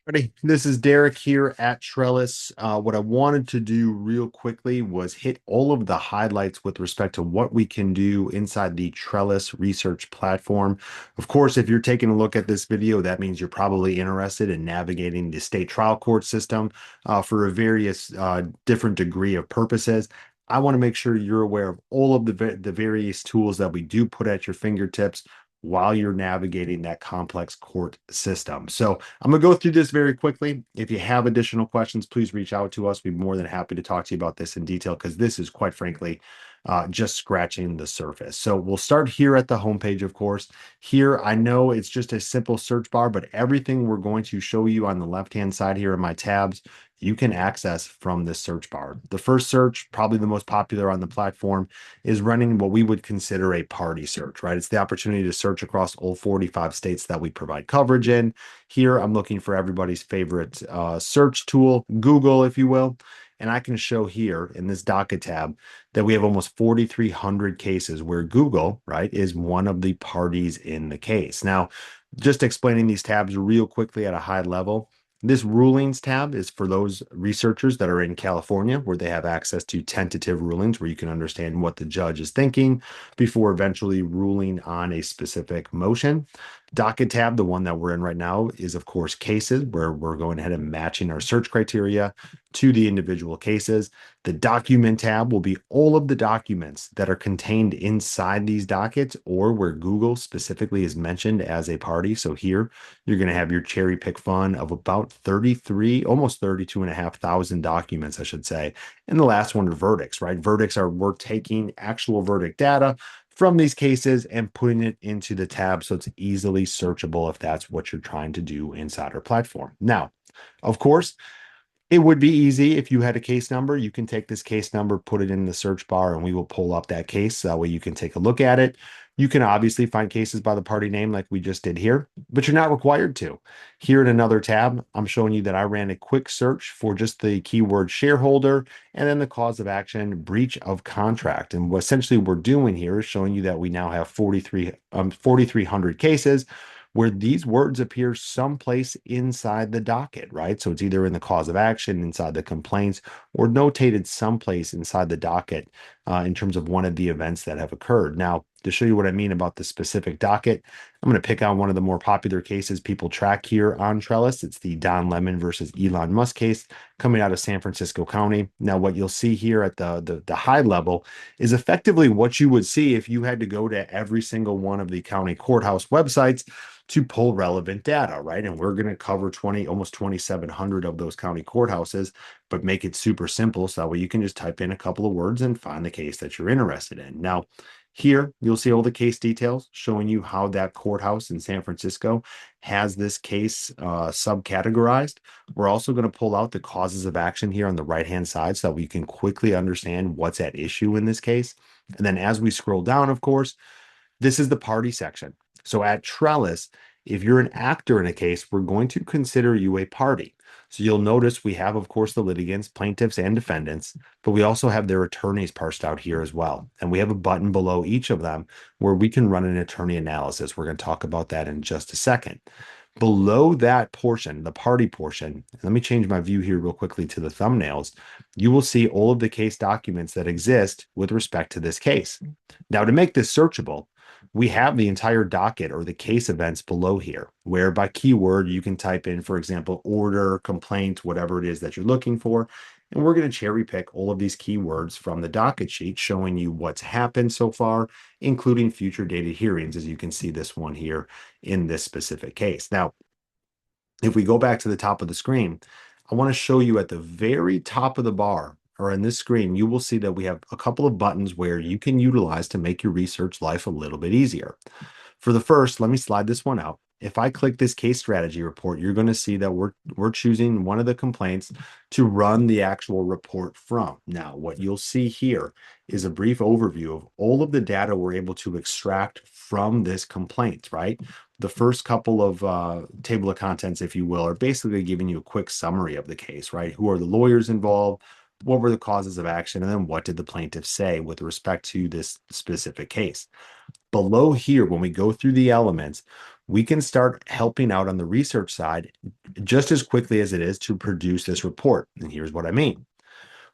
Ready? This is Derek here at Trellis. What I wanted to do real quickly was hit all of the highlights with respect to what we can do inside the Trellis research platform. Of course, if you're taking a look at this video, that means you're probably interested in navigating the state trial court system for a various different degree of purposes. I want to make sure you're aware of all of the various tools that we do put at your fingertips while you're navigating that complex court system. So I'm going to go through this very quickly. If you have additional questions, please reach out to us. We'd be more than happy to talk to you about this in detail because this is quite frankly just scratching the surface. So we'll start here at the homepage, of course. Here, I know it's just a simple search bar, but everything we're going to show you on the left-hand side here in my tabs, you can access from this search bar. The first search, probably the most popular on the platform, is running what we would consider a party search, right? It's the opportunity to search across all 45 states that we provide coverage in. Here, I'm looking for everybody's favorite search tool, Google, if you will. And I can show here in this docket tab that we have almost 4,300 cases where Google, right, is one of the parties in the case. Now, just explaining these tabs real quickly at a high level. This rulings tab is for those researchers that are in California where they have access to tentative rulings where you can understand what the judge is thinking before eventually ruling on a specific motion. Docket tab, the one that we're in right now, is of course cases where we're going ahead and matching our search criteria to the individual cases. The document tab will be all of the documents that are contained inside these dockets or where Google specifically is mentioned as a party. So here you're going to have your cherry pick fun of about 33, almost 32,500 documents, I should say. And the last one are verdicts, right? Verdicts are we're taking actual verdict data from these cases and putting it into the tab so it's easily searchable if that's what you're trying to do inside our platform. Now, of course, it would be easy if you had a case number. You can take this case number, put it in the search bar, and we will pull up that case. That way you can take a look at it. You can obviously find cases by the party name like we just did here, but you're not required to. Here in another tab, I'm showing you that I ran a quick search for just the keyword shareholder and then the cause of action, breach of contract. And what essentially we're doing here is showing you that we now have 4,300 cases where these words appear someplace inside the docket, right? So it's either in the cause of action, inside the complaints, or notated someplace inside the docket in terms of one of the events that have occurred. Now, to show you what I mean about the specific docket, I'm going to pick on one of the more popular cases people track here on Trellis. It's the Don Lemon versus Elon Musk case coming out of San Francisco County. Now, what you'll see here at the high level is effectively what you would see if you had to go to every single one of the county courthouse websites to pull relevant data, right? And we're going to cover almost 2,700 of those county courthouses, but make it super simple so that way you can just type in a couple of words and find the case that you're interested in. Now, here you'll see all the case details showing you how that courthouse in San Francisco has this case subcategorized. We're also going to pull out the causes of action here on the right-hand side so that we can quickly understand what's at issue in this case. And then as we scroll down, of course, this is the party section. So at Trellis, if you're an actor in a case, we're going to consider you a party. So you'll notice we have, of course, the litigants, plaintiffs, and defendants, but we also have their attorneys parsed out here as well. And we have a button below each of them where we can run an attorney analysis. We're going to talk about that in just a second. Below that portion, the party portion, let me change my view here real quickly to the thumbnails. You will see all of the case documents that exist with respect to this case. Now, to make this searchable, we have the entire docket or the case events below here, where by keyword you can type in, for example, order, complaint, whatever it is that you're looking for. And we're going to cherry pick all of these keywords from the docket sheet, showing you what's happened so far, including future dated hearings, as you can see this one here in this specific case. Now, if we go back to the top of the screen, I want to show you at the very top of the bar or in this screen, you will see that we have a couple of buttons where you can utilize to make your research life a little bit easier. For the first, let me slide this one out. If I click this case strategy report, you're going to see that we're choosing one of the complaints to run the actual report from. Now, what you'll see here is a brief overview of all of the data we're able to extract from this complaint, right? The first couple of table of contents, if you will, are basically giving you a quick summary of the case, right? Who are the lawyers involved? What were the causes of action? And then what did the plaintiff say with respect to this specific case? Below here, when we go through the elements, we can start helping out on the research side just as quickly as it is to produce this report. And here's what I mean.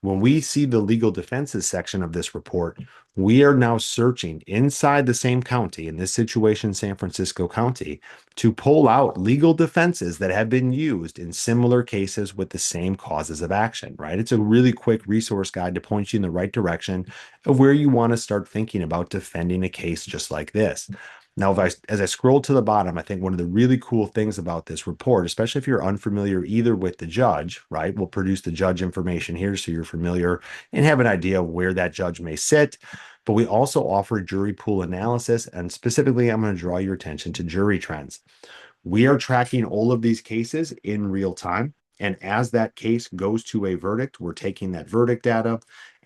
When we see the legal defenses section of this report, we are now searching inside the same county, in this situation, San Francisco County, to pull out legal defenses that have been used in similar cases with the same causes of action, right? It's a really quick resource guide to point you in the right direction of where you want to start thinking about defending a case just like this. Now, as I scroll to the bottom, I think one of the really cool things about this report, especially if you're unfamiliar either with the judge, right? We'll produce the judge information here so you're familiar and have an idea of where that judge may sit. But we also offer jury pool analysis. And specifically, I'm going to draw your attention to jury trends. We are tracking all of these cases in real time. And as that case goes to a verdict, we're taking that verdict data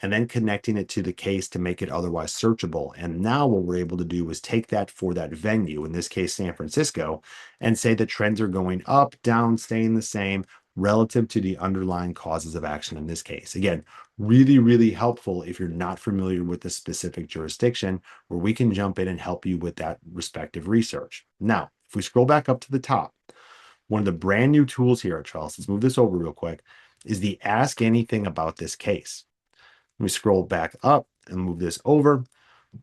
and then connecting it to the case to make it otherwise searchable. And now what we're able to do is take that for that venue, in this case, San Francisco, and say the trends are going up, down, staying the same relative to the underlying causes of action in this case. Again, really, really helpful if you're not familiar with the specific jurisdiction, where we can jump in and help you with that respective research. Now, if we scroll back up to the top, one of the brand new tools here at Trellis, let's move this over real quick, is the Ask Anything About This Case. Let me scroll back up and move this over.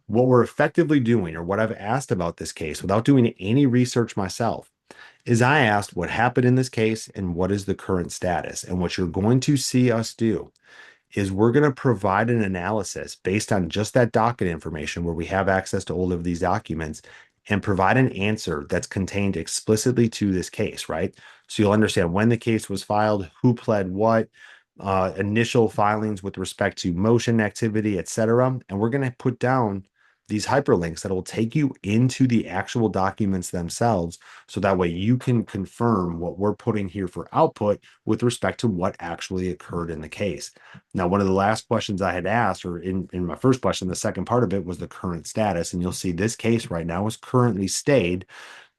What we're effectively doing, or what I've asked about this case without doing any research myself, is I asked what happened in this case and what is the current status. And what you're going to see us do is we're going to provide an analysis based on just that docket information where we have access to all of these documents and provide an answer that's contained explicitly to this case, right? So you'll understand when the case was filed, who pled what, initial filings with respect to motion activity, et cetera. And we're going to put down these hyperlinks that will take you into the actual documents themselves. So that way you can confirm what we're putting here for output with respect to what actually occurred in the case. Now, one of the last questions I had asked, or in my first question, the second part of it was the current status. And you'll see this case right now is currently stayed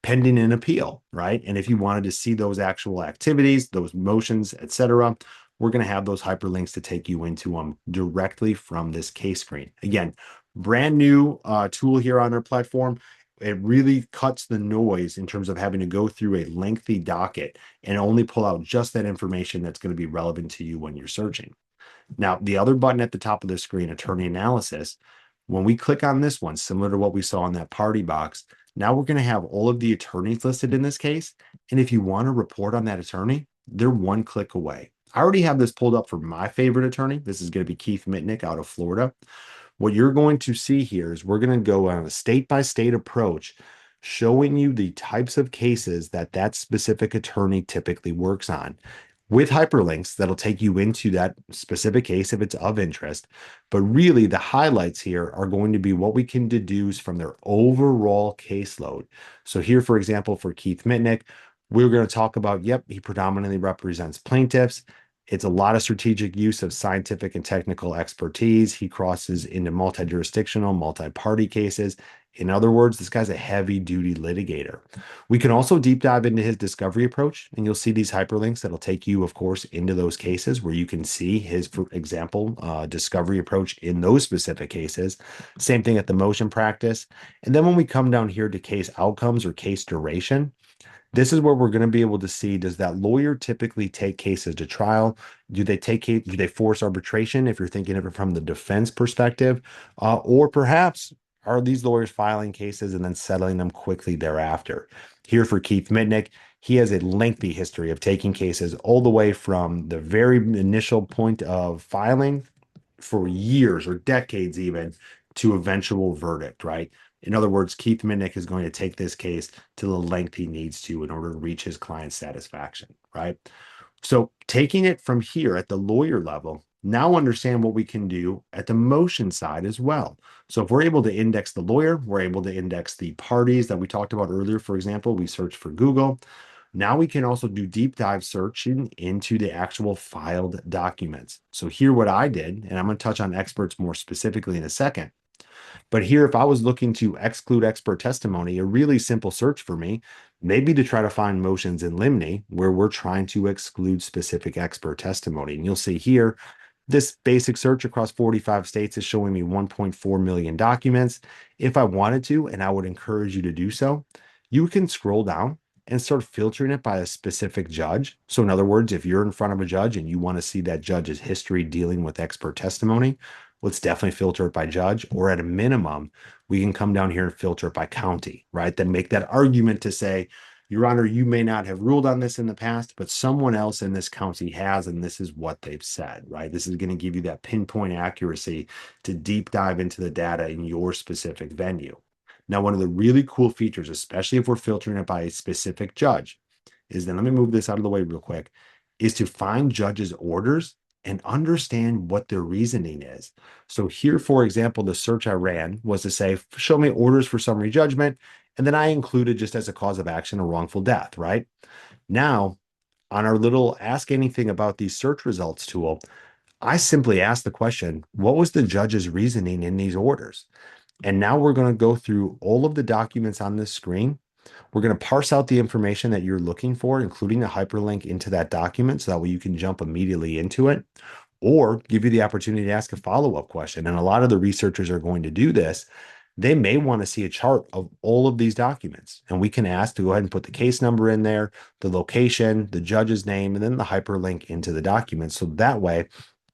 pending an appeal, right? And if you wanted to see those actual activities, those motions, et cetera, we're going to have those hyperlinks to take you into them directly from this case screen. Again, brand new tool here on our platform. It really cuts the noise in terms of having to go through a lengthy docket and only pull out just that information that's going to be relevant to you when you're searching. Now, the other button at the top of the screen, Attorney Analysis, when we click on this one, similar to what we saw in that party box, now we're going to have all of the attorneys listed in this case. And if you want to report on that attorney, they're one click away. I already have this pulled up for my favorite attorney. This is going to be Keith Mitnick out of Florida. What you're going to see here is we're going to go on a state-by-state approach, showing you the types of cases that that specific attorney typically works on, with hyperlinks that'll take you into that specific case if it's of interest. But really, the highlights here are going to be what we can deduce from their overall caseload. So here, for example, for Keith Mitnick, we're going to talk about, yep, he predominantly represents plaintiffs. It's a lot of strategic use of scientific and technical expertise. He crosses into multi-jurisdictional, multi-party cases. In other words, this guy's a heavy-duty litigator. We can also deep dive into his discovery approach, and you'll see these hyperlinks that'll take you, of course, into those cases where you can see his, for example, discovery approach in those specific cases. Same thing at the motion practice. And then when we come down here to case outcomes or case duration, this is where we're going to be able to see, does that lawyer typically take cases to trial? Do they force arbitration if you're thinking of it from the defense perspective? Or perhaps are these lawyers filing cases and then settling them quickly thereafter? Here for Keith Mitnick, he has a lengthy history of taking cases all the way from the very initial point of filing for years or decades even to eventual verdict, right? In other words, Keith Mitnick is going to take this case to the length he needs to in order to reach his client's satisfaction, right? So taking it from here at the lawyer level, now understand what we can do at the motion side as well. So if we're able to index the lawyer, we're able to index the parties that we talked about earlier. For example, we search for Google. Now we can also do deep dive searching into the actual filed documents. So here what I did, and I'm going to touch on experts more specifically in a second. But here, if I was looking to exclude expert testimony, a really simple search for me, maybe to try to find motions in limine where we're trying to exclude specific expert testimony. And you'll see here, this basic search across 45 states is showing me 1.4 million documents. If I wanted to, and I would encourage you to do so, you can scroll down and start filtering it by a specific judge. So, in other words, if you're in front of a judge and you want to see that judge's history dealing with expert testimony, let's definitely filter it by judge, or at a minimum, we can come down here and filter it by county, right? Then make that argument to say, Your Honor, you may not have ruled on this in the past, but someone else in this county has, and this is what they've said, right? This is going to give you that pinpoint accuracy to deep dive into the data in your specific venue. Now, one of the really cool features, especially if we're filtering it by a specific judge, is then let me move this out of the way real quick, is to find judges' orders and understand what their reasoning is. So here, for example, the search I ran was to say, show me orders for summary judgment. And then I included just as a cause of action, a wrongful death, right? Now, on our little ask anything about these search results tool, I simply asked the question, what was the judge's reasoning in these orders? And now we're going to go through all of the documents on this screen. We're going to parse out the information that you're looking for, including a hyperlink into that document, so that way you can jump immediately into it, or give you the opportunity to ask a follow-up question. And a lot of the researchers are going to do this. They may want to see a chart of all of these documents, and we can ask to go ahead and put the case number in there, the location, the judge's name, and then the hyperlink into the document. So that way,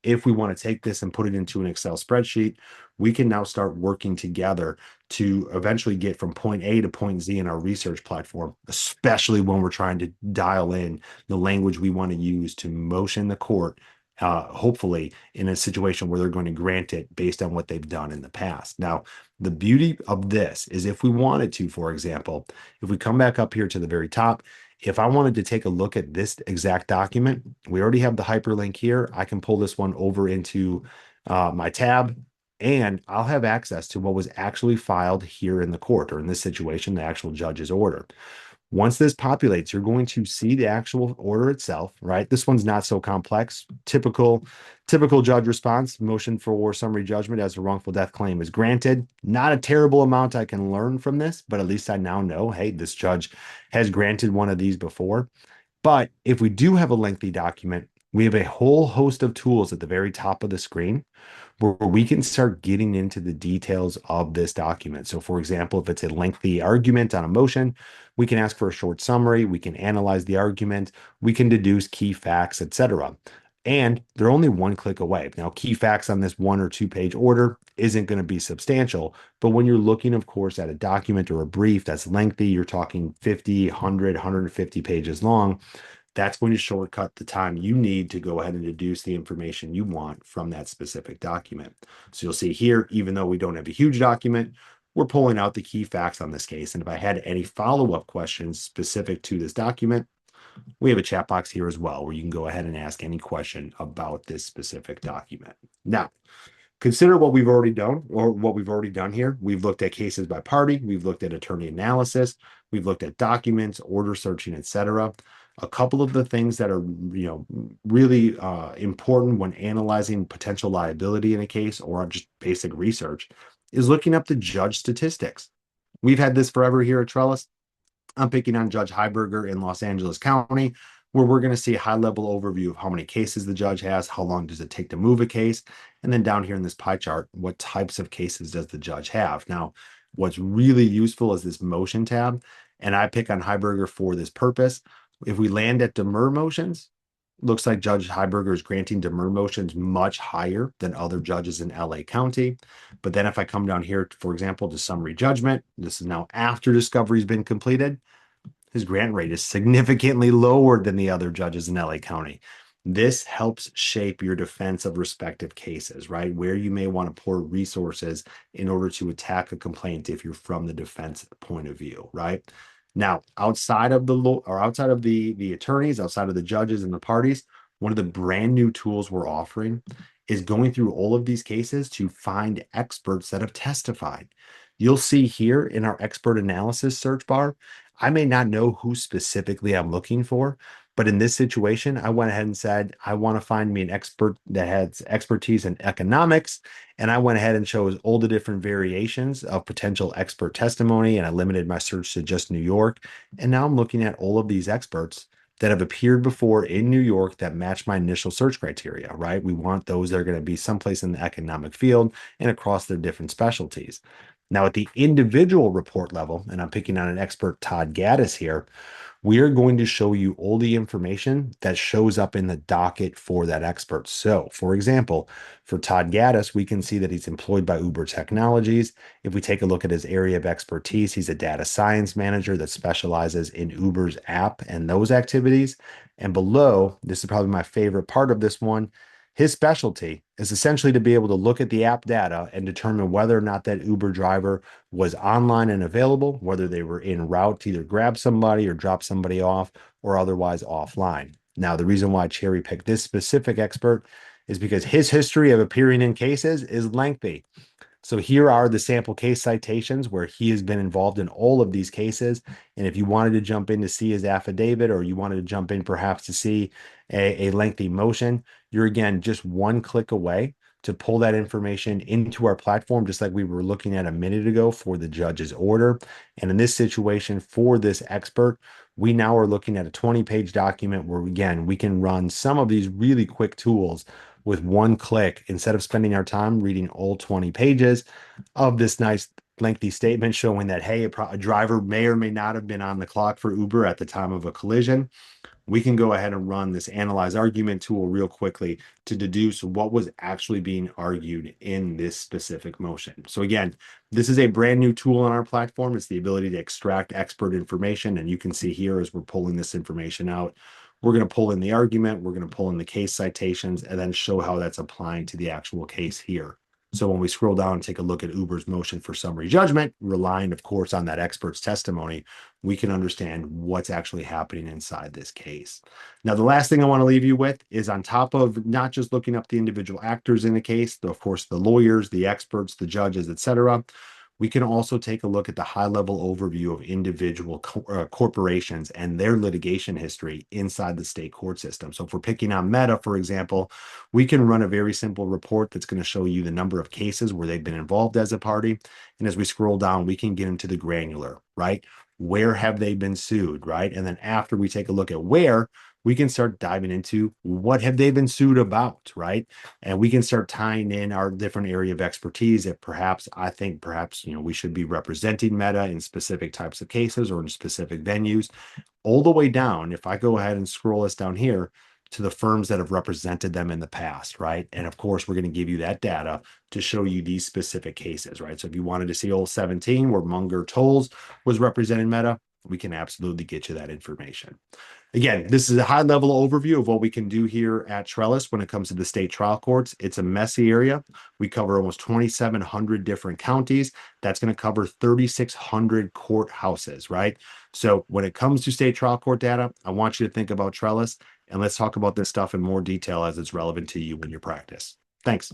if we want to take this and put it into an Excel spreadsheet, we can now start working together to eventually get from point A to point Z in our research platform, especially when we're trying to dial in the language we want to use to motion the court, hopefully in a situation where they're going to grant it based on what they've done in the past. Now, the beauty of this is if we wanted to, for example, if we come back up here to the very top, if I wanted to take a look at this exact document, we already have the hyperlink here. I can pull this one over into my tab, and I'll have access to what was actually filed here in the court, or in this situation, the actual judge's order. Once this populates, you're going to see the actual order itself, right? This one's not so complex. Typical judge response, motion for summary judgment as a wrongful death claim is granted. Not a terrible amount I can learn from this, but at least I now know, hey, this judge has granted one of these before. But if we do have a lengthy document, we have a whole host of tools at the very top of the screen where we can start getting into the details of this document. So, for example, if it's a lengthy argument on a motion, we can ask for a short summary, we can analyze the argument, we can deduce key facts, etc. And they're only one click away. Now, key facts on this 1 or 2 page order isn't going to be substantial, but when you're looking, of course, at a document or a brief that's lengthy, you're talking 50, 100, 150 pages long, that's going to shortcut the time you need to go ahead and deduce the information you want from that specific document. So you'll see here, even though we don't have a huge document, we're pulling out the key facts on this case. And if I had any follow-up questions specific to this document, we have a chat box here as well, where you can go ahead and ask any question about this specific document. Now, consider what we've already done, or what we've already done here. We've looked at cases by party, we've looked at attorney analysis, we've looked at documents, order searching, etc. A couple of the things that are, really important when analyzing potential liability in a case, or just basic research, is looking up the judge statistics. We've had this forever here at Trellis. I'm picking on Judge Heiberger in Los Angeles County, where we're going to see a high-level overview of how many cases the judge has, how long does it take to move a case, and then down here in this pie chart, what types of cases does the judge have? Now, what's really useful is this motion tab, and I pick on Heiberger for this purpose. If we land at demur motions, looks like Judge Heiberger is granting demur motions much higher than other judges in LA County. But then if I come down here, for example, to summary judgment, this is now after discovery's been completed, his grant rate is significantly lower than the other judges in LA County. This helps shape your defense of respective cases, right? Where you may want to pour resources in order to attack a complaint if you're from the defense point of view, right? Now, outside of the attorneys, outside of the judges and the parties, one of the brand new tools we're offering is going through all of these cases to find experts that have testified. You'll see here in our expert analysis search bar, I may not know who specifically I'm looking for, but in this situation, I went ahead and said, I want to find me an expert that has expertise in economics. And I went ahead and chose all the different variations of potential expert testimony. And I limited my search to just New York. And now I'm looking at all of these experts that have appeared before in New York that match my initial search criteria, right? We want those that are going to be someplace in the economic field and across their different specialties. Now, at the individual report level, and I'm picking on an expert, Todd Gaddis here, we are going to show you all the information that shows up in the docket for that expert. So, for example, for Todd Gaddis, we can see that he's employed by Uber Technologies. If we take a look at his area of expertise, he's a data science manager that specializes in Uber's app and those activities. And below, this is probably my favorite part of this one. His specialty is essentially to be able to look at the app data and determine whether or not that Uber driver was online and available, whether they were en route to either grab somebody or drop somebody off or otherwise offline. Now, the reason why I cherry picked this specific expert is because his history of appearing in cases is lengthy. So here are the sample case citations where he has been involved in all of these cases. And if you wanted to jump in to see his affidavit, or you wanted to jump in perhaps to see a lengthy motion, you're again just one click away to pull that information into our platform, just like we were looking at a minute ago for the judge's order. And in this situation, for this expert, we now are looking at a 20-page document where, again, we can run some of these really quick tools with one click instead of spending our time reading all 20 pages of this nice lengthy statement showing that, hey, a driver may or may not have been on the clock for Uber at the time of a collision. We can go ahead and run this analyze argument tool real quickly to deduce what was actually being argued in this specific motion. So again, this is a brand new tool on our platform. It's the ability to extract expert information. And you can see here as we're pulling this information out, we're going to pull in the argument, we're going to pull in the case citations, and then show how that's applying to the actual case here. So when we scroll down and take a look at Uber's motion for summary judgment, relying, of course, on that expert's testimony, we can understand what's actually happening inside this case. Now, the last thing I want to leave you with is, on top of not just looking up the individual actors in the case, of course, the lawyers, the experts, the judges, etc., we can also take a look at the high-level overview of individual corporations and their litigation history inside the state court system. So if we're picking on Meta, for example, we can run a very simple report that's going to show you the number of cases where they've been involved as a party. And as we scroll down, we can get into the granular, right? Where have they been sued, right? And then after we take a look at where, we can start diving into what have they been sued about, right? And we can start tying in our different area of expertise that perhaps I think we should be representing Meta in specific types of cases or in specific venues, all the way down. If I go ahead and scroll us down here to the firms that have represented them in the past, right? And of course, we're going to give you that data to show you these specific cases, right? So if you wanted to see old 17 where Munger Tolles was representing Meta, we can absolutely get you that information. Again, this is a high-level overview of what we can do here at Trellis when it comes to the state trial courts. It's a messy area. We cover almost 2,700 different counties. That's going to cover 3,600 courthouses, right? So when it comes to state trial court data, I want you to think about Trellis, and let's talk about this stuff in more detail as it's relevant to you in your practice. Thanks.